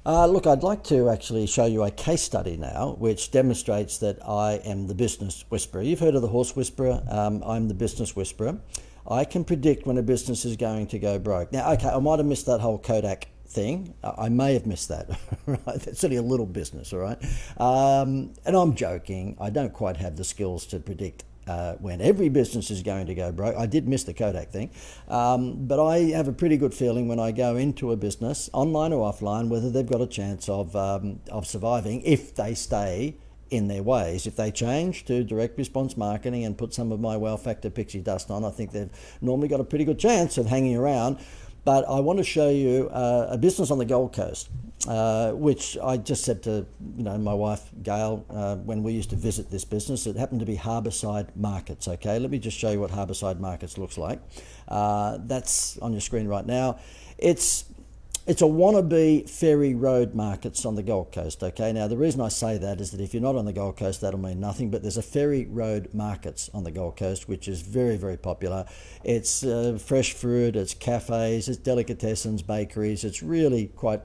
Look, I'd like to actually show you a case study now, which demonstrates that I am the business whisperer. You've heard of the horse whisperer. I'm the business whisperer. I can predict when a business is going to go broke. Now, okay, I might have missed that whole Kodak thing. I may have missed that, right? That's only a little business, all right? And I'm joking. I don't quite have the skills to predict when every business is going to go broke. I did miss the Kodak thing, but I have a pretty good feeling when I go into a business, online or offline, whether they've got a chance of surviving if they stay in their ways. If they change to direct response marketing and put some of my wow factor pixie dust on, I think they've normally got a pretty good chance of hanging around. But I want to show you a business on the Gold Coast, which I just said to my wife Gail when we used to visit this business. It happened to be Harbourside Markets. Okay, let me just show you what Harbourside Markets looks like. That's on your screen right now. It's a wannabe Ferry Road Markets on the Gold Coast. Okay, now the reason I say that is that if you're not on the Gold Coast, that'll mean nothing, but there's a Ferry Road Markets on the Gold Coast, which is very, very popular. It's fresh fruit, it's cafes, it's delicatessens, bakeries. It's really quite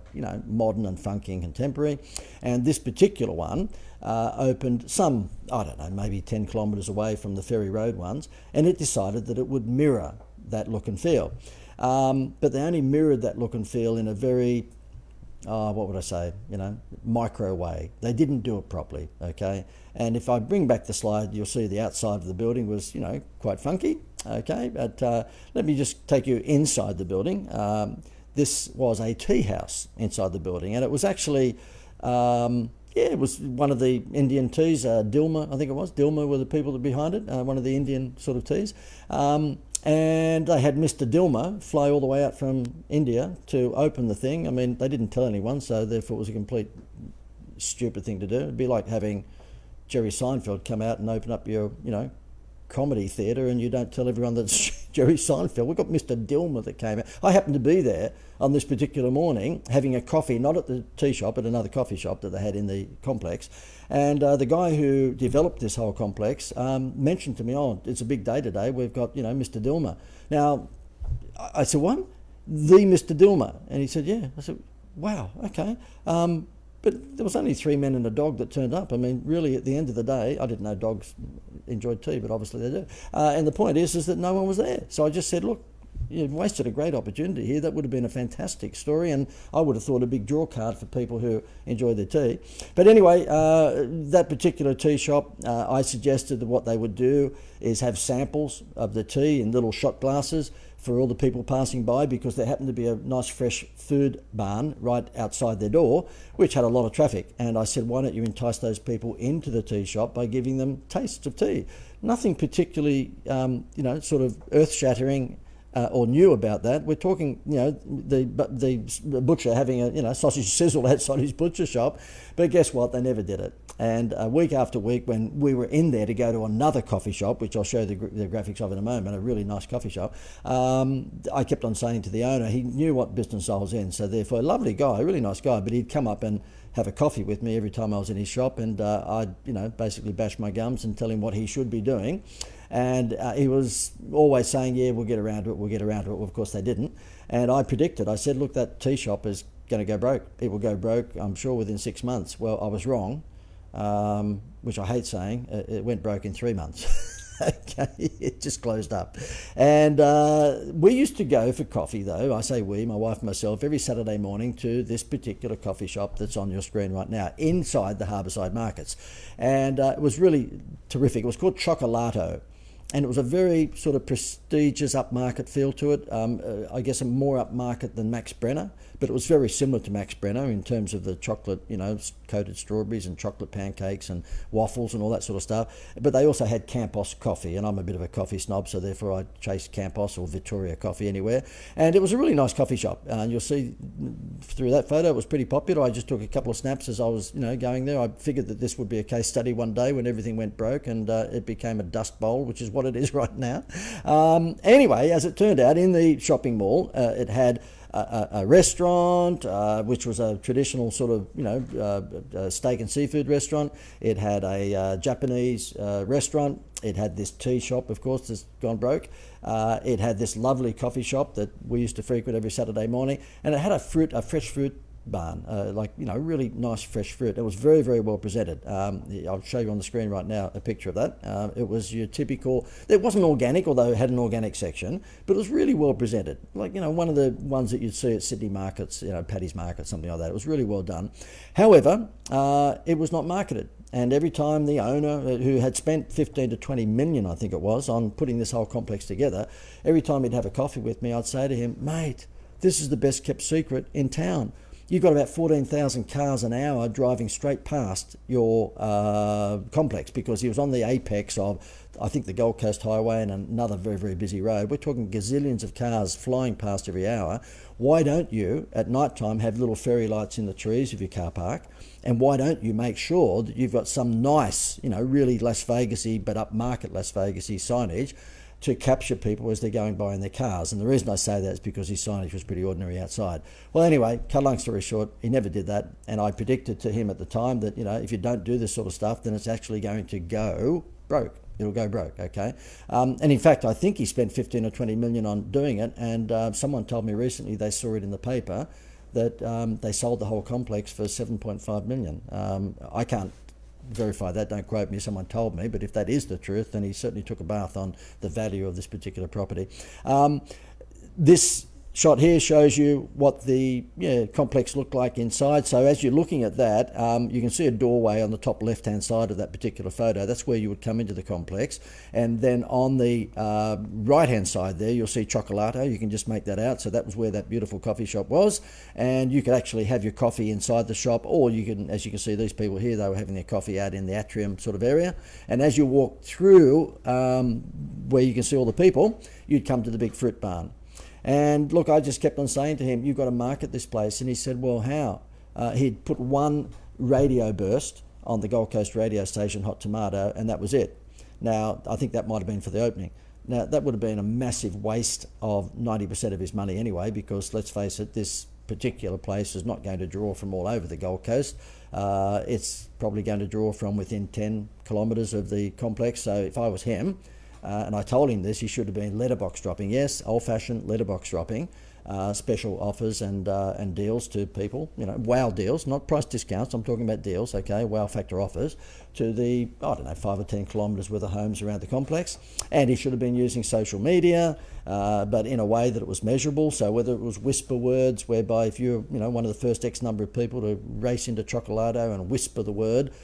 modern and funky and contemporary. And this particular one opened some, I don't know, maybe 10 kilometres away from the Ferry Road ones, and it decided that it would mirror that look and feel. But they only mirrored that look and feel in a very, what would I say, micro way. They didn't do it properly, okay? And if I bring back the slide, you'll see the outside of the building was, quite funky, okay? But let me just take you inside the building. This was a tea house inside the building, and it was actually, it was one of the Indian teas, Dilma, I think it was. Dilma were the people behind it, one of the Indian sort of teas. And they had Mr. Dilma fly all the way out from India to open the thing. I mean, they didn't tell anyone, so therefore it was a complete stupid thing to do. It'd be like having Jerry Seinfeld come out and open up your, comedy theatre and you don't tell everyone that's Jerry Seinfeld. We've got Mr. Dilma that came out. I happened to be there on this particular morning having a coffee, not at the tea shop, at another coffee shop that they had in the complex. And the guy who developed this whole complex mentioned to me, it's a big day today. We've got, Mr. Dilma. Now, I said, what? The Mr. Dilma? And he said, yeah. I said, wow, okay. But there was only 3 men and a dog that turned up. I mean, really, at the end of the day, I didn't know dogs enjoyed tea, but obviously they do. And the point is that no one was there. So I just said, look, you've wasted a great opportunity here. That would have been a fantastic story, and I would have thought a big draw card for people who enjoy their tea. But anyway, that particular tea shop, I suggested that what they would do is have samples of the tea in little shot glasses for all the people passing by, because there happened to be a nice fresh food barn right outside their door, which had a lot of traffic. And I said, why don't you entice those people into the tea shop by giving them tastes of tea? Nothing particularly, sort of earth-shattering or new about that. We're talking, the butcher having a sausage sizzle outside his butcher shop, but guess what? They never did it. And week after week, when we were in there to go to another coffee shop, which I'll show the graphics of in a moment, a really nice coffee shop, I kept on saying to the owner, he knew what business I was in, so therefore, a lovely guy, a really nice guy, but he'd come up and have a coffee with me every time I was in his shop, and I'd basically bash my gums and tell him what he should be doing. And he was always saying, yeah, we'll get around to it, we'll get around to it. Well, of course they didn't. And I predicted, I said, look, that tea shop is going to go broke. It will go broke, I'm sure, within 6 months. Well, I was wrong, which I hate saying. It went broke in 3 months. Okay, it just closed up. And we used to go for coffee, though, I say we, my wife and myself, every Saturday morning to this particular coffee shop that's on your screen right now, inside the Harbourside Markets. And it was really terrific. It was called Chocolato. And it was a very sort of prestigious upmarket feel to it. I guess a more upmarket than Max Brenner, but it was very similar to Max Brenner in terms of the chocolate, coated strawberries and chocolate pancakes and waffles and all that sort of stuff. But they also had Campos coffee, and I'm a bit of a coffee snob, so therefore I chased Campos or Victoria coffee anywhere. And it was a really nice coffee shop. And you'll see through that photo, it was pretty popular. I just took a couple of snaps as I was, going there. I figured that this would be a case study one day when everything went broke and it became a dust bowl, which is what it is right now. Anyway, as it turned out, in the shopping mall, it had a restaurant, which was a traditional sort of, steak and seafood restaurant. It had a Japanese restaurant. It had this tea shop, of course, that's gone broke. It had this lovely coffee shop that we used to frequent every Saturday morning. And it had a fresh fruit barn, really nice fresh fruit. It was very, very well presented. I'll show you on the screen right now a picture of that. It was your typical, it wasn't organic, although it had an organic section, but it was really well presented. One of the ones that you'd see at Sydney markets, Paddy's Market, something like that. It was really well done. However, it was not marketed. And every time the owner, who had spent 15 to 20 million, I think it was, on putting this whole complex together, every time he'd have a coffee with me, I'd say to him, mate, this is the best kept secret in town. You've got about 14,000 cars an hour driving straight past your complex, because he was on the apex of, I think, the Gold Coast Highway and another very, very busy road. We're talking gazillions of cars flying past every hour. Why don't you, at night time, have little fairy lights in the trees of your car park? And why don't you make sure that you've got some nice, really Las Vegas-y, but upmarket Las Vegas-y signage to capture people as they're going by in their cars? And the reason I say that is because his signage was pretty ordinary outside. Well, anyway, cut a long story short, he never did that. And I predicted to him at the time that, if you don't do this sort of stuff, then it's actually going to go broke. It'll go broke, okay? And in fact, I think he spent 15 or 20 million on doing it. And someone told me recently they saw it in the paper that they sold the whole complex for 7.5 million. I can't verify that, don't quote me, someone told me, but if that is the truth, then he certainly took a bath on the value of this particular property. This shot here shows you what the complex looked like inside. So as you're looking at that, you can see a doorway on the top left hand side of that particular photo. That's where you would come into the complex. And then on the right hand side there, you'll see Chocolato. You can just make that out. So that was where that beautiful coffee shop was. And you could actually have your coffee inside the shop, or you can, as you can see, these people here, they were having their coffee out in the atrium sort of area. And as you walk through where you can see all the people, you'd come to the big fruit barn. And look, I just kept on saying to him, you've got to market this place. And he said, well, how? He'd put one radio burst on the Gold Coast radio station, Hot Tomato, and that was it. Now, I think that might have been for the opening. Now, that would have been a massive waste of 90% of his money anyway, because let's face it, this particular place is not going to draw from all over the Gold Coast. It's probably going to draw from within 10 kilometres of the complex. So if I was him, and I told him this, he should have been letterbox dropping. Yes, old-fashioned letterbox dropping, special offers and deals to people, wow deals, not price discounts, I'm talking about deals, okay, wow factor offers to the, 5 or 10 kilometres worth of homes around the complex. And he should have been using social media, but in a way that it was measurable. So whether it was whisper words, whereby if you're, one of the first X number of people to race into Chocolato and whisper the word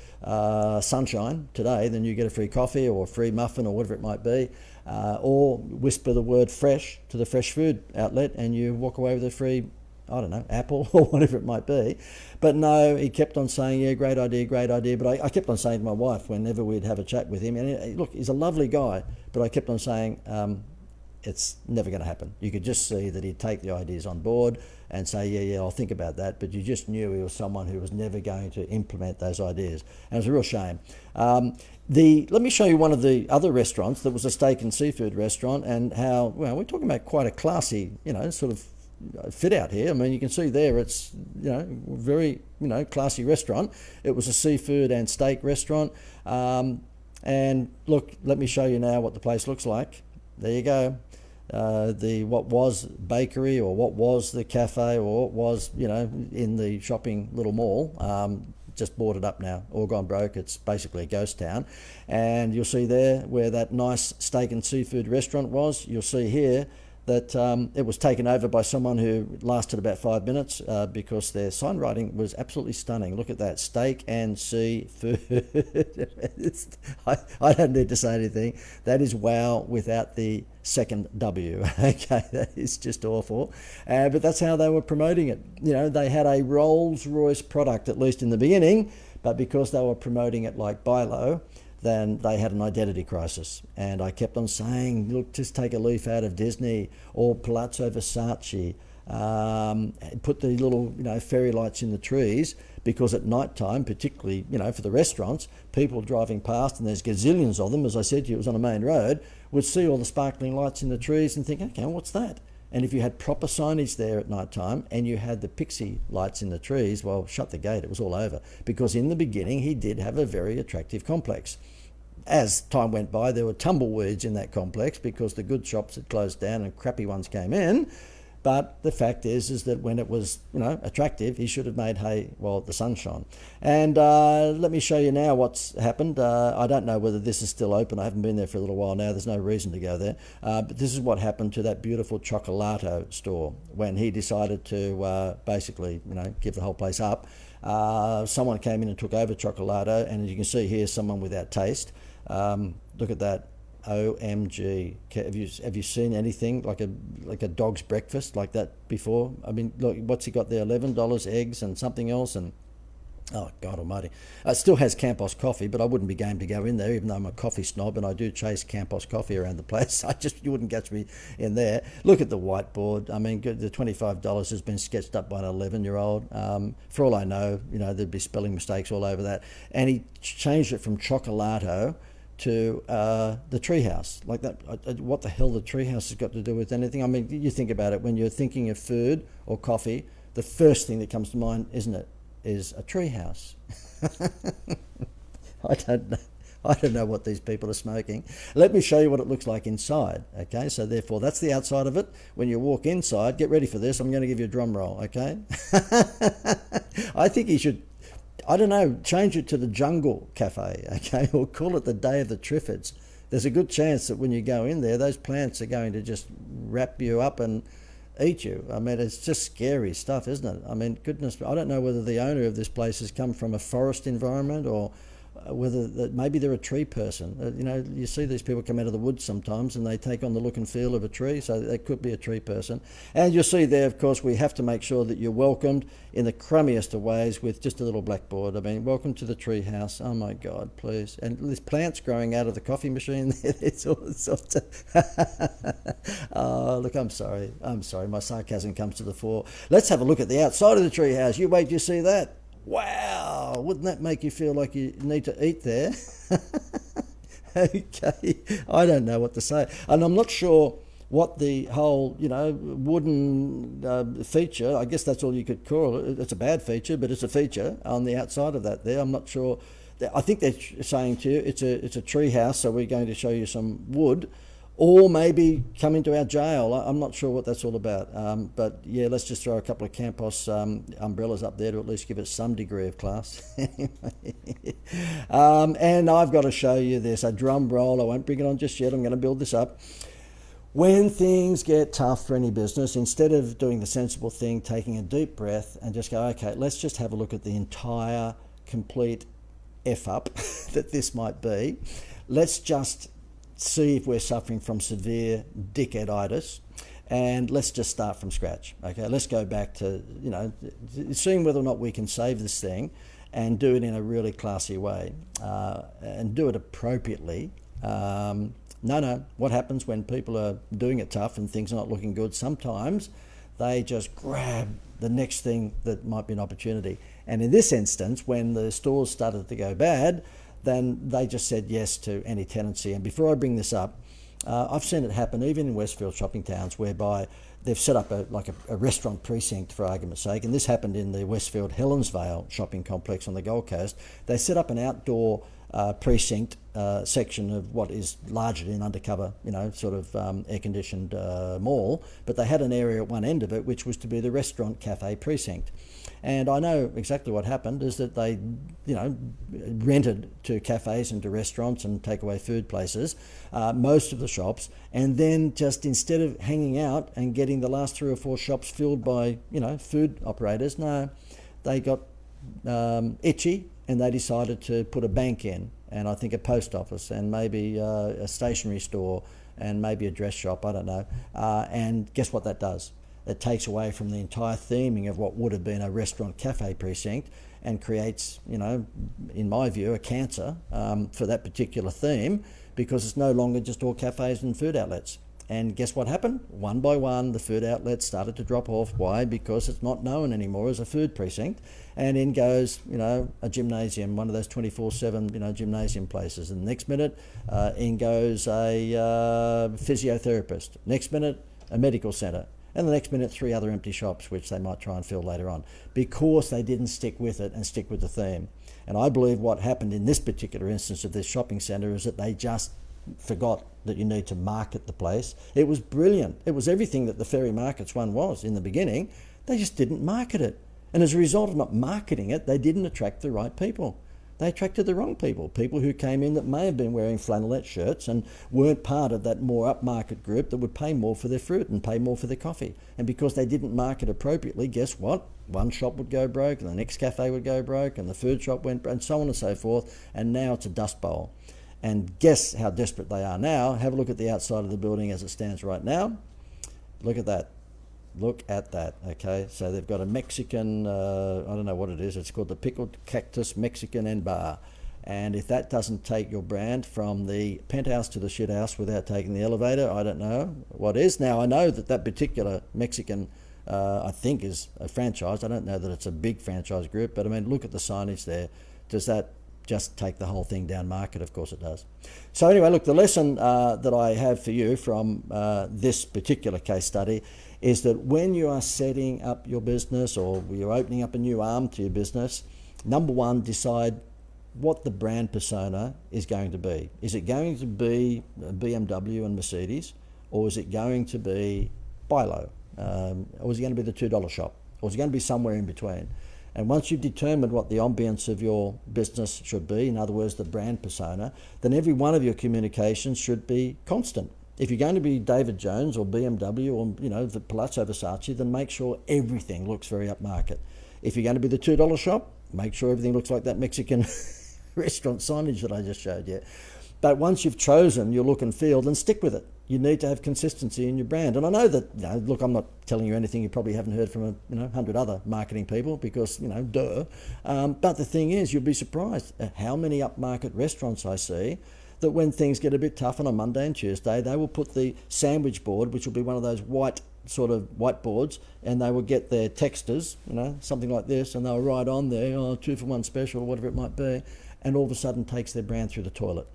sunshine today, then you get a free coffee or a free muffin or whatever it might be, or whisper the word fresh to the fresh food outlet and you walk away with a free, apple or whatever it might be. But no, he kept on saying, yeah, great idea. But I kept on saying to my wife whenever we'd have a chat with him, and look, he's a lovely guy, but I kept on saying, it's never going to happen. You could just see that he'd take the ideas on board and say, yeah, I'll think about that. But you just knew he was someone who was never going to implement those ideas. And it was a real shame. Let me show you one of the other restaurants that was a steak and seafood restaurant, and how, well, we're talking about quite a classy, sort of fit out here. I mean, you can see there it's, very, classy restaurant. It was a seafood and steak restaurant. And look, let me show you now what the place looks like. There you go. What was bakery, or what was the cafe, or what was, in the shopping little mall, just boarded up now, all gone broke. It's basically a ghost town. And you'll see there where that nice steak and seafood restaurant was. You'll see here that it was taken over by someone who lasted about 5 minutes because their signwriting was absolutely stunning. Look at that, steak and seafood. I don't need to say anything. That is wow without the second W. Okay, that is just awful. But that's how they were promoting it. They had a Rolls-Royce product, at least in the beginning, but because they were promoting it like Bilo, then they had an identity crisis. And I kept on saying, look, just take a leaf out of Disney or Palazzo Versace, put the little, fairy lights in the trees, because at night time, particularly, for the restaurants, people driving past, and there's gazillions of them, as I said to you, it was on a main road, would see all the sparkling lights in the trees and think, okay, what's that? And if you had proper signage there at night time and you had the pixie lights in the trees, well, shut the gate, it was all over. Because in the beginning, he did have a very attractive complex. As time went by, there were tumbleweeds in that complex because the good shops had closed down and crappy ones came in. But the fact is that when it was, attractive, he should have made hay while the sun shone. And let me show you now what's happened. I don't know whether this is still open. I haven't been there for a little while now. There's no reason to go there. But this is what happened to that beautiful Chocolato store when he decided to basically, give the whole place up. Someone came in and took over Chocolato, and as you can see here, someone without taste. Look at that. OMG! Have you seen anything like a dog's breakfast like that before? I mean, look, what's he got there? $11 eggs and something else, and oh God Almighty! It still has Campos coffee, but I wouldn't be game to go in there, even though I'm a coffee snob and I do chase Campos coffee around the place. You wouldn't catch me in there. Look at the whiteboard. I mean, the $25 has been sketched up by an 11-year-old. For all I know, there'd be spelling mistakes all over that, and he changed it from Chocolato to the treehouse, like that. What the hell the treehouse has got to do with anything? I mean, you think about it, when you're thinking of food or coffee, the first thing that comes to mind, isn't it, is a treehouse. I don't know what these people are smoking. Let me show you what it looks like inside. Okay, so therefore that's the outside of it. When you walk inside, get ready for this. I'm going to give you a drum roll. Okay. I think he should, I don't know, change it to the Jungle Cafe, okay, or call it the Day of the Triffids. There's a good chance that when you go in there, those plants are going to just wrap you up and eat you. I mean, it's just scary stuff, isn't it? I mean, goodness, I don't know whether the owner of this place has come from a forest environment or whether maybe they're a tree person. You see these people come out of the woods sometimes and they take on the look and feel of a tree, so they could be a tree person. And you'll see there, of course, we have to make sure that you're welcomed in the crummiest of ways with just a little blackboard. I mean, welcome to the tree house. Oh my God, please. And there's plants growing out of the coffee machine there. It's all sorts of... Oh, look, I'm sorry. My sarcasm comes to the fore. Let's have a look at the outside of the tree house. You wait till you see that. Wow, wouldn't that make you feel like you need to eat there? Okay, I don't know what to say. And I'm not sure what the whole, wooden feature, I guess that's all you could call it. It's a bad feature, but it's a feature on the outside of that there. I'm not sure. I think they're saying to you, it's a tree house, so we're going to show you some wood. Or maybe come into our jail. I'm not sure what that's all about. But yeah, let's just throw a couple of Campos umbrellas up there to at least give it some degree of class. And I've got to show you this, a drum roll. I won't bring it on just yet. I'm going to build this up. When things get tough for any business, instead of doing the sensible thing, taking a deep breath and just go, okay, let's just have a look at the entire complete F up that this might be. Let's just see if we're suffering from severe dickheaditis, and let's just start from scratch. Okay, let's go back to seeing whether or not we can save this thing and do it in a really classy way, and do it appropriately. What happens when people are doing it tough and things are not looking good? Sometimes they just grab the next thing that might be an opportunity, and in this instance, when the stores started to go bad, then they just said yes to any tenancy. And before I bring this up, I've seen it happen even in Westfield shopping towns, whereby they've set up a restaurant precinct, for argument's sake. And this happened in the Westfield Helensvale shopping complex on the Gold Coast. They set up an outdoor precinct section of what is largely an undercover, air-conditioned mall. But they had an area at one end of it which was to be the restaurant cafe precinct. And I know exactly what happened is that they, rented to cafes and to restaurants and takeaway food places, most of the shops, and then just instead of hanging out and getting the last 3 or 4 shops filled by, food operators, no, they got itchy and they decided to put a bank in, and I think a post office, and maybe a stationery store, and maybe a dress shop, I don't know. And guess what that does? It takes away from the entire theming of what would have been a restaurant cafe precinct and creates, in my view, a cancer for that particular theme, because it's no longer just all cafes and food outlets. And guess what happened? One by one, the food outlets started to drop off. Why? Because it's not known anymore as a food precinct. And in goes, a gymnasium, one of those 24/7, gymnasium places. And the next minute, in goes a physiotherapist. Next minute, a medical centre. And the next minute, 3 other empty shops, which they might try and fill later on, because they didn't stick with it and stick with the theme. And I believe what happened in this particular instance of this shopping centre is that they just forgot that you need to market the place. It was brilliant. It was everything that the Ferry Markets one was in the beginning. They just didn't market it. And as a result of not marketing it, they didn't attract the right people. They attracted the wrong people who came in that may have been wearing flannelette shirts and weren't part of that more upmarket group that would pay more for their fruit and pay more for their coffee. And because they didn't market appropriately, guess what? One shop would go broke, and the next cafe would go broke, and the food shop went broke, and so on and so forth. And now it's a dust bowl. And guess how desperate they are now. Have a look at the outside of the building as it stands right now. Look at that. Look at that, okay? So they've got a Mexican, I don't know what it is, it's called the Pickled Cactus Mexican and Bar. And if that doesn't take your brand from the penthouse to the shit house without taking the elevator, I don't know what is. Now, I know that that particular Mexican, I think, is a franchise. I don't know that it's a big franchise group, but I mean, look at the signage there. Does that just take the whole thing down market? Of course it does. So anyway, look, the lesson that I have for you from this particular case study is that when you are setting up your business or you're opening up a new arm to your business, number one, decide what the brand persona is going to be. Is it going to be BMW and Mercedes, or is it going to be Bilo? Or is it going to be the $2 shop? Or is it going to be somewhere in between? And once you've determined what the ambience of your business should be, in other words, the brand persona, then every one of your communications should be constant. If you're going to be David Jones or BMW or, you know, the Palazzo Versace, then make sure everything looks very upmarket. If you're going to be the $2 shop, make sure everything looks like that Mexican restaurant signage that I just showed you. But once you've chosen your look and feel, then stick with it. You need to have consistency in your brand. And I know that, you know, look, I'm not telling you anything you probably haven't heard from 100 other marketing people because, you know, duh. But the thing is, you'll be surprised at how many upmarket restaurants I see that when things get a bit tough on a Monday and Tuesday, they will put the sandwich board, which will be one of those white sort of whiteboards, and they will get their texters, you know, something like this, and they'll write on there, 2 for 1 special or whatever it might be, and all of a sudden takes their brand through the toilet.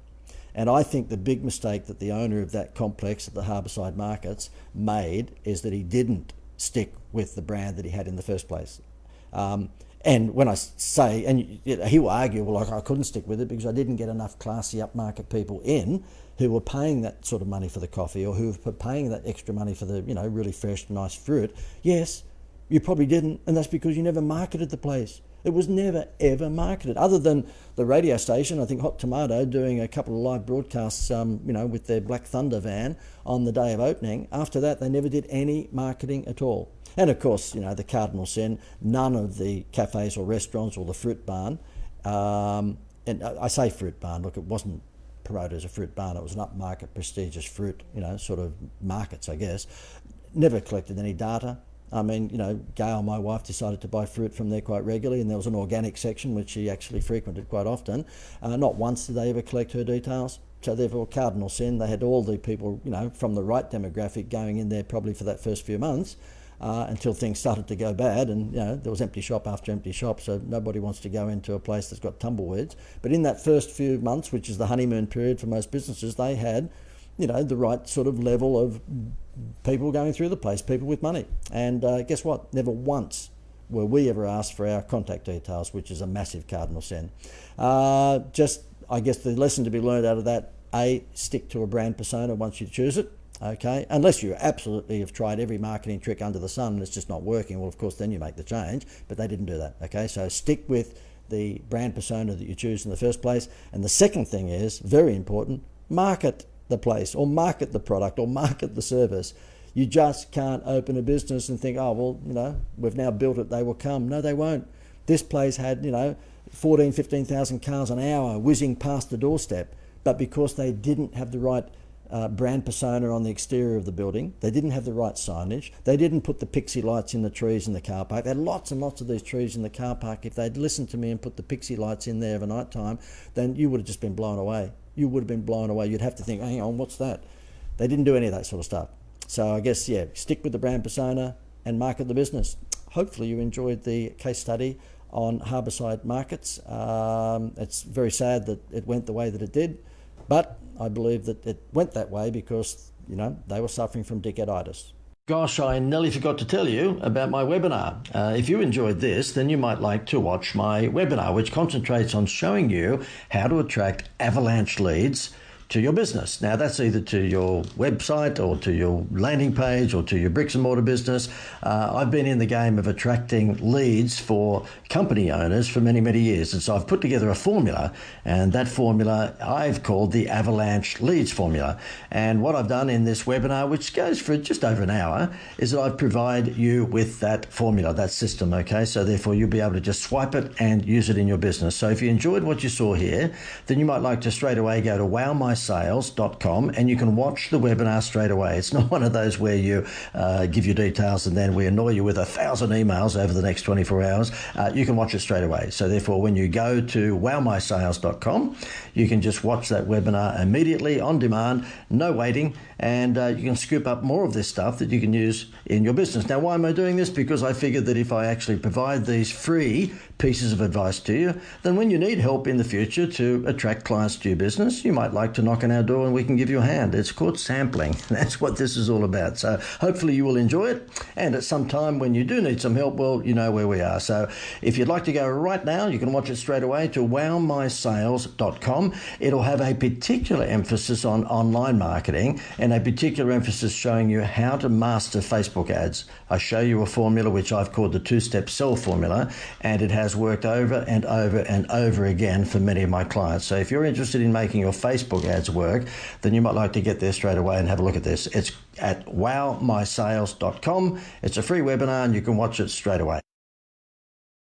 And I think the big mistake that the owner of that complex at the Harbourside Markets made is that he didn't stick with the brand that he had in the first place. And when I say, and he will argue, well, I couldn't stick with it because I didn't get enough classy upmarket people in who were paying that sort of money for the coffee or who were paying that extra money for the, you know, really fresh, nice fruit. Yes, you probably didn't, and that's because you never marketed the place. It was never, ever marketed, other than the radio station, I think Hot Tomato, doing a couple of live broadcasts, with their Black Thunder van on the day of opening. After that, they never did any marketing at all. And of course, you know, the cardinal sin, none of the cafes or restaurants or the fruit barn, and I say fruit barn, look, it wasn't promoted as a fruit barn, it was an upmarket, prestigious fruit, you know, sort of markets, I guess, never collected any data. I mean, you know, Gail, my wife, decided to buy fruit from there quite regularly, and there was an organic section which she actually frequented quite often. Not once did they ever collect her details. So therefore, cardinal sin, they had all the people, you know, from the right demographic going in there probably for that first few months until things started to go bad, and, you know, there was empty shop after empty shop, so nobody wants to go into a place that's got tumbleweeds. But in that first few months, which is the honeymoon period for most businesses, they had, you know, the right sort of level of people going through the place, people with money. And guess what? Never once were we ever asked for our contact details, which is a massive cardinal sin. Just, I guess the lesson to be learned out of that, stick to a brand persona once you choose it, okay? Unless you absolutely have tried every marketing trick under the sun and it's just not working, well, of course, then you make the change, but they didn't do that, okay? So stick with the brand persona that you choose in the first place. And the second thing is, very important, market the place or market the product or market the service. You just can't open a business and think, oh, well, you know, we've now built it, they will come. No, they won't. This place had, you know, 14, 15,000 cars an hour whizzing past the doorstep, but because they didn't have the right brand persona on the exterior of the building, they didn't have the right signage, they didn't put the pixie lights in the trees in the car park. They had lots and lots of these trees in the car park. If they'd listened to me and put the pixie lights in there of a night time, then you would have just been blown away. You would have been blown away. You'd have to think, hang on, what's that? They didn't do any of that sort of stuff. So I guess, yeah, stick with the brand persona and market the business. Hopefully you enjoyed the case study on Harbourside Markets. It's very sad that it went the way that it did, but I believe that it went that way because, you know, they were suffering from dickheaditis. Gosh, I nearly forgot to tell you about my webinar. If you enjoyed this, then you might like to watch my webinar, which concentrates on showing you how to attract avalanche leads to your business. Now, that's either to your website or to your landing page or to your bricks and mortar business. I've been in the game of attracting leads for company owners for many, many years. And so I've put together a formula, and that formula I've called the Avalanche Leads Formula. And what I've done in this webinar, which goes for just over an hour, is that I provide you with that formula, that system, okay? So therefore you'll be able to just swipe it and use it in your business. So if you enjoyed what you saw here, then you might like to straight away go to wowmysales.com and you can watch the webinar straight away. It's not one of those where you give your details and then we annoy you with 1,000 emails over the next 24 hours. You can watch it straight away. So therefore, when you go to wowmysales.com, you can just watch that webinar immediately on demand, no waiting, and you can scoop up more of this stuff that you can use in your business. Now, why am I doing this? Because I figured that if I actually provide these free pieces of advice to you, then when you need help in the future to attract clients to your business, you might like to knock on our door and we can give you a hand. It's called sampling. That's what this is all about. So hopefully you will enjoy it. And at some time when you do need some help, well, you know where we are. So if you'd like to go right now, you can watch it straight away to wowmysales.com. It'll have a particular emphasis on online marketing and a particular emphasis showing you how to master Facebook ads. I show you a formula which I've called the two-step sell formula, and it has worked over and over and over again for many of my clients. So if you're interested in making your Facebook ads work, then you might like to get there straight away and have a look at this. It's at wowmysales.com. It's a free webinar and you can watch it straight away.